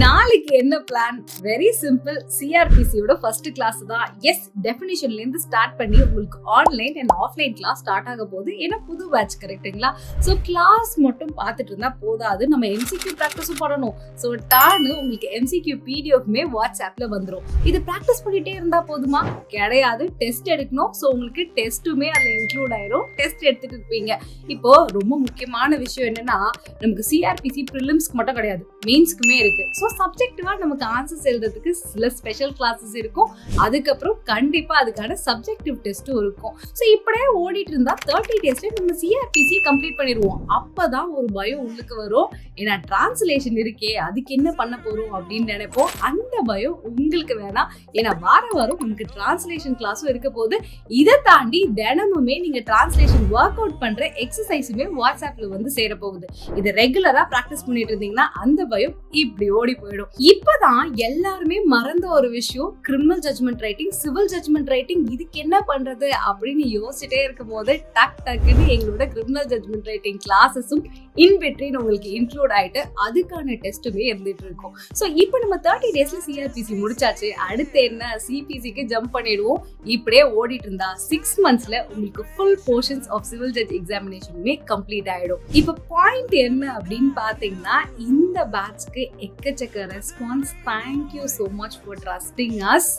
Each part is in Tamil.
நாளைக்கு என்ன பிளான்? Very simple. சிஆர்பிசியோட ஃபர்ஸ்ட் கிளாஸ் தான். எஸ், டெஃபினிஷன்ல இருந்து ஸ்டார்ட் பண்ணி உங்களுக்கு online and offline class start ஆக போகுது. ஏன்னா புது பேட்ச், கரெக்ட்டுங்களா? ஸோ கிளாஸ் மட்டும் பார்த்துட்டு இருந்தா போதாது, நம்ம எம்சிக்யூ ப்ராக்டிஸும் பண்ணணும். ஸோ டான்னு உங்களுக்கு எம்சிக்யூ பிடிஎஃப்மே வாட்ஸ்அப்ல வந்துடும். இது ப்ராக்டிஸ் பண்ணிட்டே இருந்தா போதுமா? கிடையாது, டெஸ்ட் எடுக்கணும். ஸோ உங்களுக்கு டெஸ்ட்டுமே அதில் இன்க்ளூட் ஆயிரும். டெஸ்ட் எடுத்துட்டு இருப்பீங்க. இப்போ ரொம்ப முக்கியமான விஷயம் என்னன்னா, நமக்கு சிஆர்பிசி ப்ரிலிம்ஸ்க்கு மட்டும் கிடையாது, மெயின்ஸ்க்குமே இருக்கு. ஸோ சப்ஜெக்டிவா நமக்கு ஆன்சர்ஸ் எழுதுறதுக்கு சில ஸ்பெஷல் கிளாஸஸ் இருக்கும். அதுக்கப்புறம் கண்டிப்பா அதுக்கான சப்ஜெக்டிவ் டெஸ்ட்டும் இருக்கும். ஸோ இப்படியே ஓடிட்டு இருந்தா 30 டேஸ்ல நம்ம சிஆர்பிசி கம்ப்ளீட் பண்ணிடுவோம். அப்பதான் ஒரு பயம் உள்ளுக்கு வரும். ஏன்னா டிரான்ஸ்லேஷன் இருக்கே, அதுக்கு என்ன பண்ண போறோம் அப்படின்னு நினைப்போம். அந்த பயம் உங்களுக்கு வேணாம். ஏன்னா வாரம் உங்களுக்கு டிரான்ஸ்லேஷன் கிளாஸும் இருக்க போது. இதை தாண்டி தினமுமே நீங்க டிரான்ஸ்லேஷன் ஒர்க் அவுட் பண்ற எக்ஸசைஸுமே வாட்ஸ்அப்ல வந்து சேர போகுது. இதை ரெகுலரா பிராக்டிஸ் பண்ணிட்டு இருந்தீங்கன்னா அந்த பயம் இப்படி ஓடி போயிடும். இப்பதான் எல்லாருமே மறந்த ஒரு விஷயம், criminal judgment writing, civil judgment writing, இதுக்கு என்ன பண்றது அப்படின்னு யோசிச்சுட்டே இருக்கும் போது டக்குன்னு எங்களோட கிரிமினல் ஜட்ஜ்மெண்ட் ரைட்டிங் கிளாஸஸும் இன்பிட்வீன் உங்களுக்கு இன்க்ளூட் ஆயிட்டு அதுக்கான டெஸ்ட்டுமே இருந்துட்டு இருக்கும். ஸோ இப்போ நம்ம 30 டேஸ்ல சிஆர்பிசி முடிச்சாச்சு. அடுத்து என்ன, சிபிசிக்கு ஜம்ப் பண்ணிடுவோம். இப்படியே ஓடிட்டு இருந்தா 6 monthsல உங்களுக்கு full portions of civil judge எக்ஸாமினேஷனுமே கம்ப்ளீட் ஆயிடும். இப்போ பாயிண்ட் என்ன அப்படின்னு பாத்தீங்கன்னா, இந்த பேட்ச்க்கு எக்கச்சக்க response. Thank you so much for trusting us.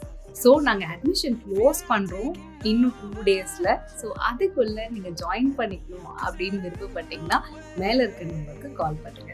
So நாங்கள் அட்மிஷன் க்ளோஸ் பண்ணுறோம் இன்னும் 2 daysல. ஸோ அதுக்குள்ள நீங்கள் ஜாயின் பண்ணிக்கணும் அப்படின்னு விருப்பப்பட்டீங்கன்னா மேலே இருக்க நம்பருக்கு கால் பண்ணுங்க.